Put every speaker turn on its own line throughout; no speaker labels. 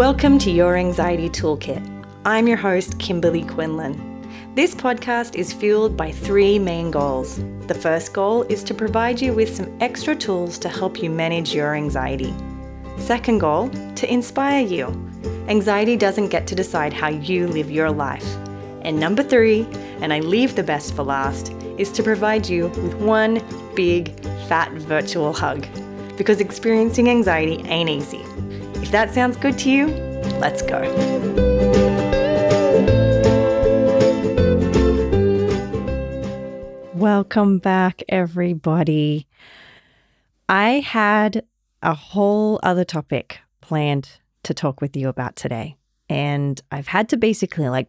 Welcome to Your Anxiety Toolkit. I'm your host, Kimberly Quinlan. This podcast is fueled by three main goals. The first goal is to provide you with some extra tools to help you manage your anxiety. Second goal, to inspire you. Anxiety doesn't get to decide how you live your life. And number three, and I leave the best for last, is to provide you with one big, fat virtual hug. Because experiencing anxiety ain't easy. If that sounds good to you, let's go. Welcome back, everybody. I had a whole other topic planned to talk with you about today, and I've had to basically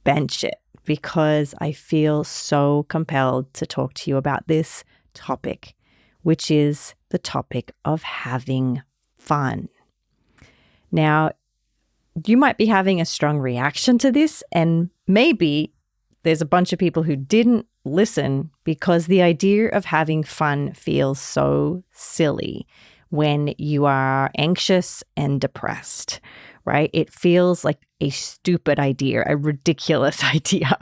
bench it because I feel so compelled to talk to you about this topic, which is the topic of having fun. Now, you might be having a strong reaction to this, and maybe there's a bunch of people who didn't listen because the idea of having fun feels so silly when you are anxious and depressed, right? It feels like a stupid idea, a ridiculous idea.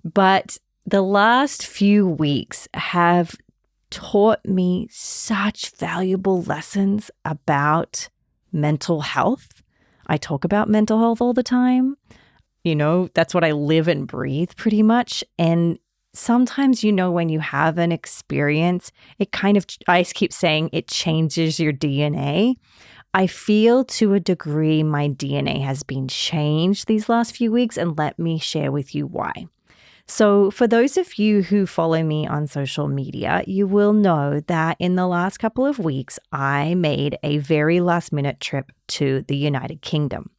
But the last few weeks have taught me such valuable lessons about mental health. I talk about mental health all the time. That's what I live and breathe pretty much. And sometimes, when you have an experience, I keep saying it changes your DNA. I feel to a degree my DNA has been changed these last few weeks, and let me share with you why. So for those of you who follow me on social media, you will know that in the last couple of weeks, I made a very last-minute trip to the United Kingdom.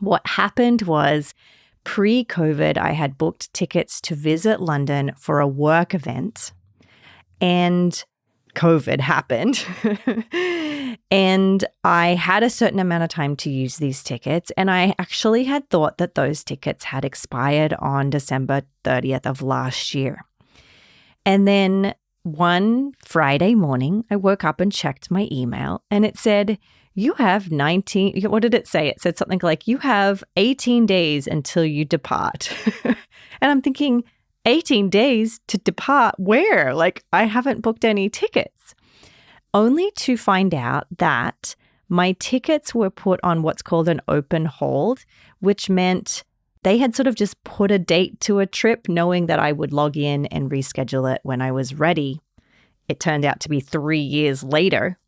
What happened was, pre-COVID, I had booked tickets to visit London for a work event, and COVID happened. And I had a certain amount of time to use these tickets, and I actually had thought that those tickets had expired on December 30th of last year. And then one Friday morning, I woke up and checked my email, and it said, you have 19, what did it say? It said something like, you have 18 days until you depart. And I'm thinking, 18 days to depart where? I haven't booked any tickets. Only to find out that my tickets were put on what's called an open hold, which meant they had sort of just put a date to a trip knowing that I would log in and reschedule it when I was ready. It turned out to be 3 years later.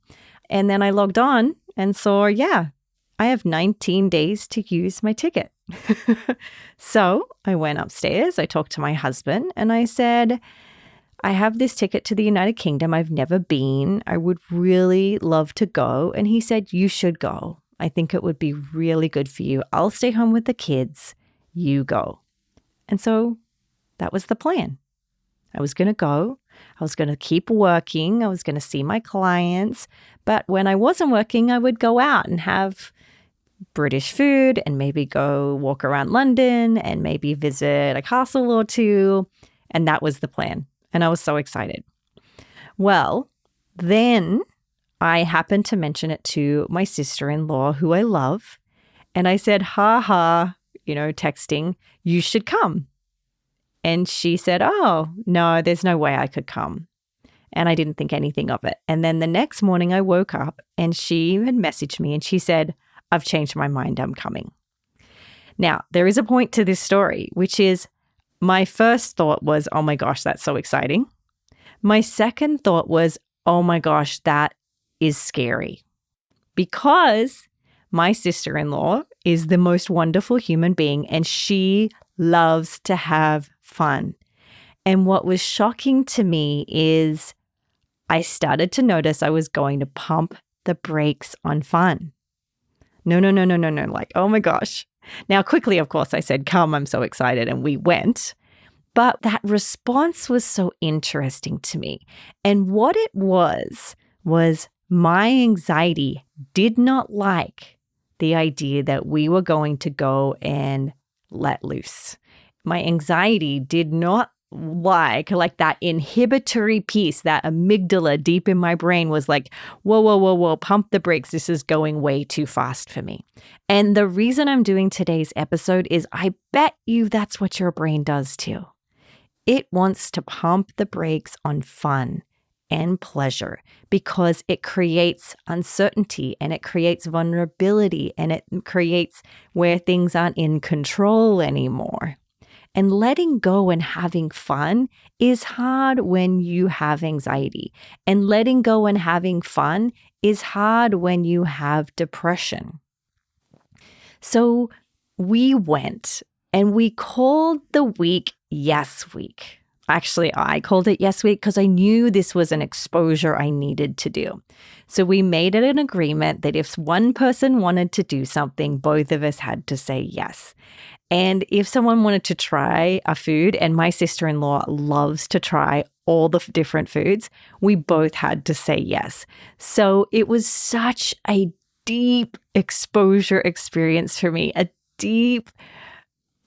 And then I logged on and saw, I have 19 days to use my ticket. So I went upstairs, I talked to my husband, and I said, I have this ticket to the United Kingdom. I've never been. I would really love to go. And he said, you should go. I think it would be really good for you. I'll stay home with the kids. You go. And so that was the plan. I was going to go. I was going to keep working. I was going to see my clients. But when I wasn't working, I would go out and have British food and maybe go walk around London and maybe visit a castle or two. And that was the plan. And I was so excited. Well, then I happened to mention it to my sister-in-law, who I love. And I said, texting, you should come. And she said, oh, no, there's no way I could come. And I didn't think anything of it. And then the next morning I woke up and she had messaged me and she said, I've changed my mind, I'm coming. Now, there is a point to this story, which is my first thought was, oh my gosh, that's so exciting. My second thought was, oh my gosh, that is scary. Because my sister-in-law is the most wonderful human being and she loves to have fun. And what was shocking to me is I started to notice I was going to pump the brakes on fun. No. Oh my gosh. Now, quickly, of course, I said, come, I'm so excited. And we went. But that response was so interesting to me. And what it was my anxiety did not like the idea that we were going to go and let loose. My anxiety did not like that inhibitory piece, that amygdala deep in my brain was like, whoa, whoa, whoa, whoa, pump the brakes. This is going way too fast for me. And the reason I'm doing today's episode is I bet you that's what your brain does too. It wants to pump the brakes on fun and pleasure because it creates uncertainty and it creates vulnerability and it creates where things aren't in control anymore. And letting go and having fun is hard when you have anxiety. And letting go and having fun is hard when you have depression. So we went and we called the week Yes Week. Actually, I called it Yes Week because I knew this was an exposure I needed to do. So we made it an agreement that if one person wanted to do something, both of us had to say yes. And if someone wanted to try a food, and my sister-in-law loves to try all the different foods, we both had to say yes. So it was such a deep exposure experience for me, a deep,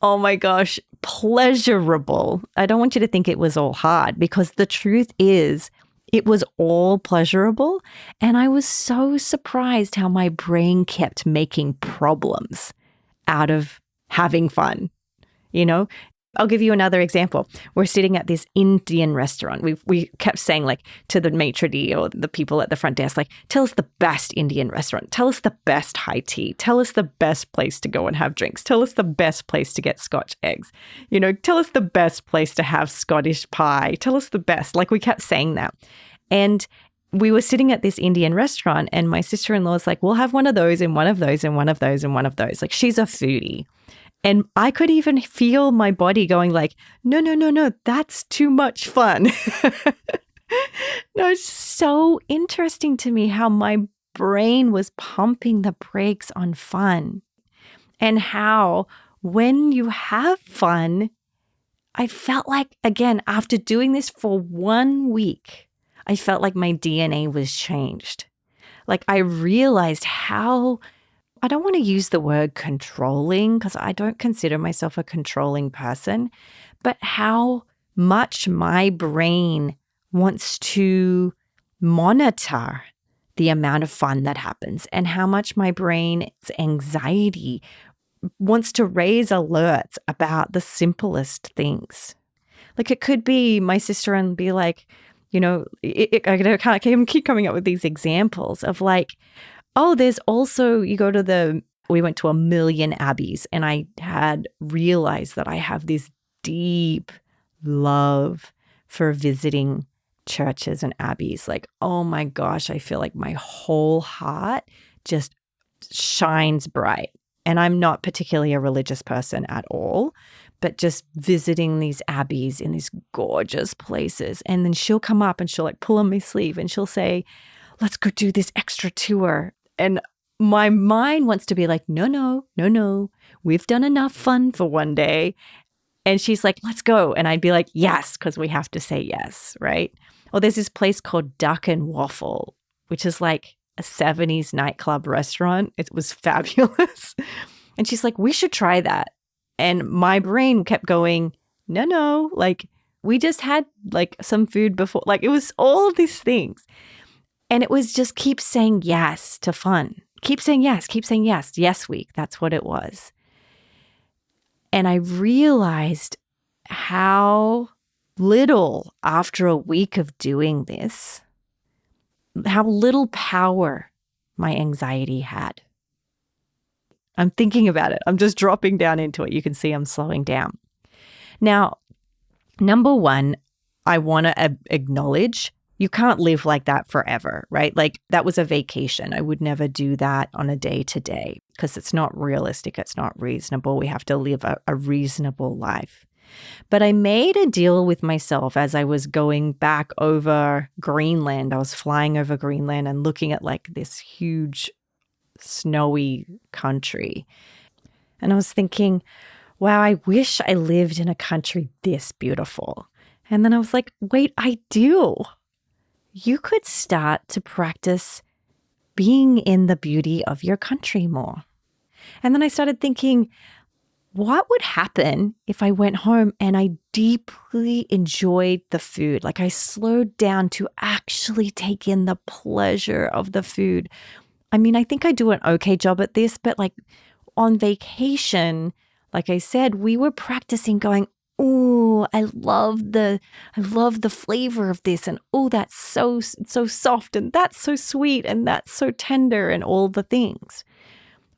oh my gosh, pleasurable. I don't want you to think it was all hard because the truth is it was all pleasurable. And I was so surprised how my brain kept making problems out of having fun, you know? I'll give you another example. We're sitting at this Indian restaurant. We kept saying like to the maitre d' or the people at the front desk, like, tell us the best Indian restaurant. Tell us the best high tea. Tell us the best place to go and have drinks. Tell us the best place to get Scotch eggs. You know, tell us the best place to have Scottish pie. Tell us the best. Like we kept saying that. And we were sitting at this Indian restaurant and my sister-in-law was like, we'll have one of those and one of those and one of those and one of those. Like she's a foodie. And I could even feel my body going like, no, that's too much fun. No, it's so interesting to me how my brain was pumping the brakes on fun and how when you have fun, I felt like, again, after doing this for 1 week, I felt like my DNA was changed. Like I realized how, I don't want to use the word controlling because I don't consider myself a controlling person, but how much my brain wants to monitor the amount of fun that happens and how much my brain's anxiety wants to raise alerts about the simplest things. Like it could be my sister and be like, you know, I can't keep coming up with these examples of like, oh, there's also, we went to 1,000,000 abbeys and I had realized that I have this deep love for visiting churches and abbeys. Like, oh my gosh, I feel like my whole heart just shines bright. And I'm not particularly a religious person at all, but just visiting these abbeys in these gorgeous places. And then she'll come up and she'll like pull on my sleeve and she'll say, let's go do this extra tour. And my mind wants to be like, no, we've done enough fun for one day. And she's like, let's go. And I'd be like, yes, because we have to say yes, right? Or there's this place called Duck and Waffle, which is like a 70s nightclub restaurant. It was fabulous. And she's like, we should try that. And my brain kept going, no, like we just had like some food before. Like it was all of these things. And it was just keep saying yes to fun. Keep saying yes, keep saying yes. Yes week, that's what it was. And I realized how little after a week of doing this, how little power my anxiety had. I'm thinking about it. I'm just dropping down into it. You can see I'm slowing down. Now, number one, I want to acknowledge you can't live like that forever, right? Like that was a vacation. I would never do that on a day-to-day because it's not realistic. It's not reasonable. We have to live a reasonable life. But I made a deal with myself as I was going back over Greenland. I was flying over Greenland and looking at like this huge snowy country. And I was thinking, wow, I wish I lived in a country this beautiful. And then I was like, wait, I do. You could start to practice being in the beauty of your country more. And then I started thinking, what would happen if I went home and I deeply enjoyed the food? Like I slowed down to actually take in the pleasure of the food. I mean, I think I do an okay job at this, but like on vacation, like I said, we were practicing going, "Oh, I love the flavor of this, and oh, that's so soft, and that's so sweet, and that's so tender, and all the things."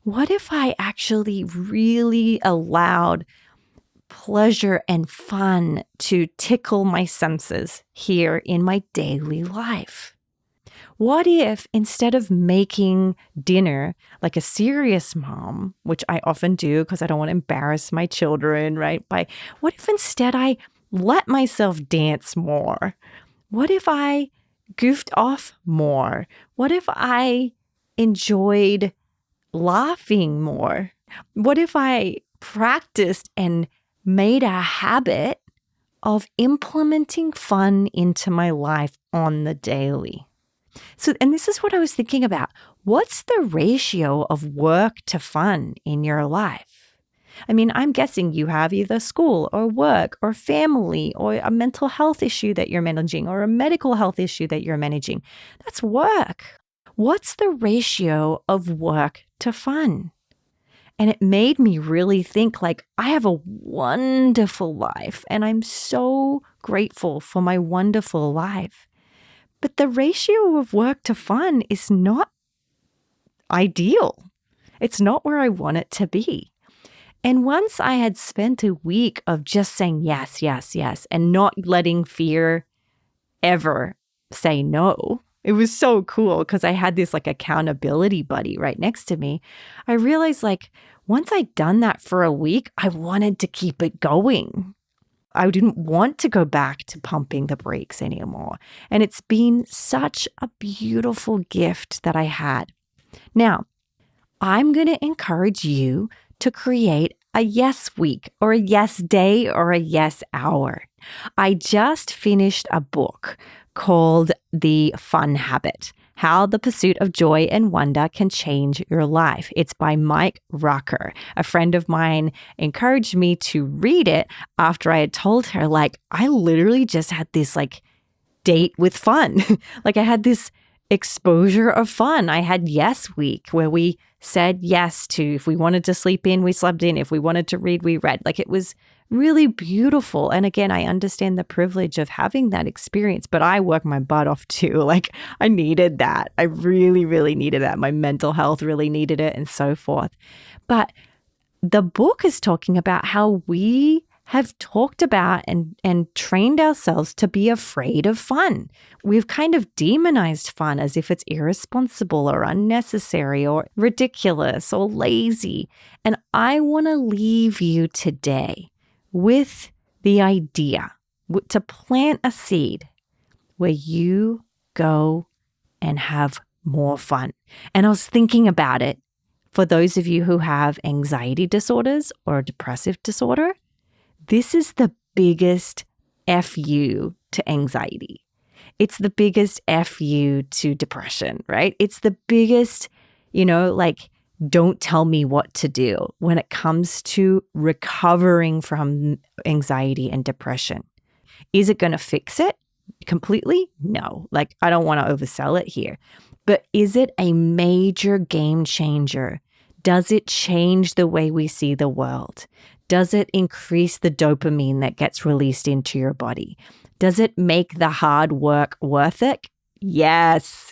What if I actually really allowed pleasure and fun to tickle my senses here in my daily life? What if instead of making dinner like a serious mom, which I often do because I don't want to embarrass my children, right? What if instead I let myself dance more? What if I goofed off more? What if I enjoyed laughing more? What if I practiced and made a habit of implementing fun into my life on the daily? So, and this is what I was thinking about. What's the ratio of work to fun in your life? I mean, I'm guessing you have either school or work or family or a mental health issue that you're managing or a medical health issue that you're managing. That's work. What's the ratio of work to fun? And it made me really think like, I have a wonderful life and I'm so grateful for my wonderful life. But the ratio of work to fun is not ideal. It's not where I want it to be. And once I had spent a week of just saying yes, yes, yes, and not letting fear ever say no, it was so cool because I had this like accountability buddy right next to me. I realized like once I'd done that for a week, I wanted to keep it going. I didn't want to go back to pumping the brakes anymore. And it's been such a beautiful gift that I had. Now, I'm going to encourage you to create a yes week or a yes day or a yes hour. I just finished a book called The Fun Habit: How the Pursuit of Joy and Wonder Can Change Your Life. It's by Mike Rucker. A friend of mine encouraged me to read it after I had told her, like, I literally just had this like date with fun. Like I had this exposure of fun. I had yes week where we said yes to, if we wanted to sleep in, we slept in. If we wanted to read, we read. Like it was really beautiful. And again, I understand the privilege of having that experience, but I work my butt off too. Like I needed that. I really, really needed that. My mental health really needed it and so forth. But the book is talking about how we have talked about and trained ourselves to be afraid of fun. We've kind of demonized fun as if it's irresponsible or unnecessary or ridiculous or lazy. And I want to leave you today with the idea to plant a seed where you go and have more fun. And I was thinking about it for those of you who have anxiety disorders or a depressive disorder. This is the biggest FU to anxiety. It's the biggest FU to depression, right? It's the biggest, like, don't tell me what to do when it comes to recovering from anxiety and depression. Is it going to fix it completely? No. Like, I don't want to oversell it here. But is it a major game changer? Does it change the way we see the world? Does it increase the dopamine that gets released into your body? Does it make the hard work worth it? Yes.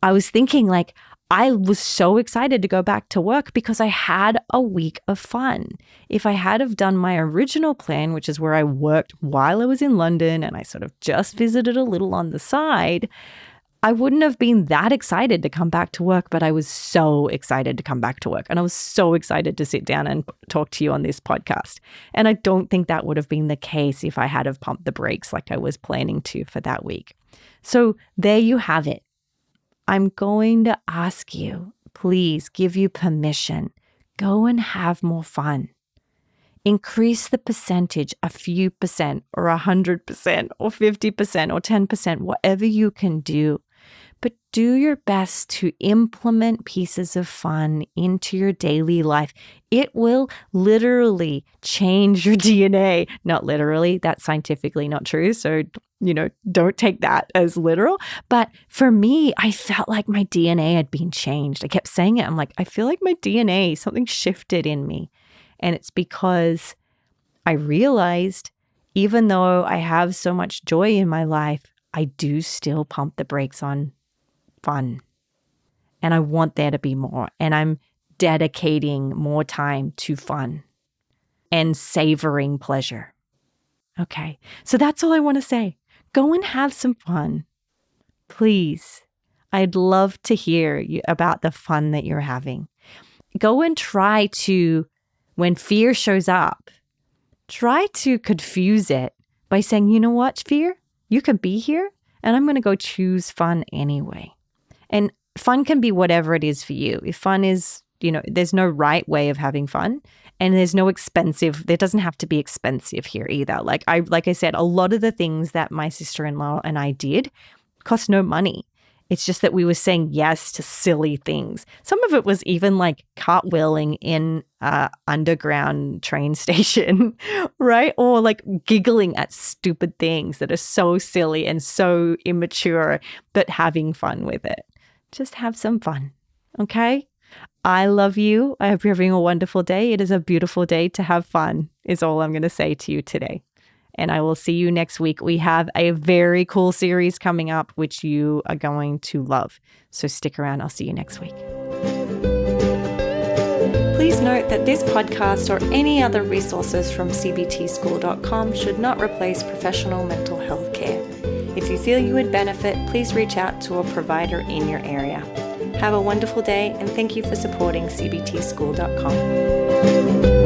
I was thinking like, I was so excited to go back to work because I had a week of fun. If I had have done my original plan, which is where I worked while I was in London and I sort of just visited a little on the side, I wouldn't have been that excited to come back to work, but I was so excited to come back to work. And I was so excited to sit down and talk to you on this podcast. And I don't think that would have been the case if I had have pumped the brakes like I was planning to for that week. So there you have it. I'm going to ask you, please give you permission. Go and have more fun. Increase the percentage a few percent or 100% or 50% or 10%, whatever you can do. But do your best to implement pieces of fun into your daily life. It will literally change your DNA. Not literally, that's scientifically not true. So, don't take that as literal. But for me, I felt like my DNA had been changed. I kept saying it. I'm like, I feel like my DNA, something shifted in me. And it's because I realized even though I have so much joy in my life, I do still pump the brakes on fun. And I want there to be more. And I'm dedicating more time to fun and savoring pleasure. Okay. So that's all I want to say. Go and have some fun. Please. I'd love to hear about the fun that you're having. Go and try to, when fear shows up, try to confuse it by saying, you know what, fear? You can be here and I'm going to go choose fun anyway. And fun can be whatever it is for you. If fun is, there's no right way of having fun and there's no expensive, there doesn't have to be expensive here either. Like I said, a lot of the things that my sister-in-law and I did cost no money. It's just that we were saying yes to silly things. Some of it was even like cartwheeling in an underground train station, right? Or like giggling at stupid things that are so silly and so immature, but having fun with it. Just have some fun, okay? I love you. I hope you're having a wonderful day. It is a beautiful day to have fun, is all I'm going to say to you today. And I will see you next week. We have a very cool series coming up, which you are going to love. So stick around. I'll see you next week. Please note that this podcast or any other resources from cbtschool.com should not replace professional mental health care. If you feel you would benefit, please reach out to a provider in your area. Have a wonderful day and thank you for supporting cbtschool.com.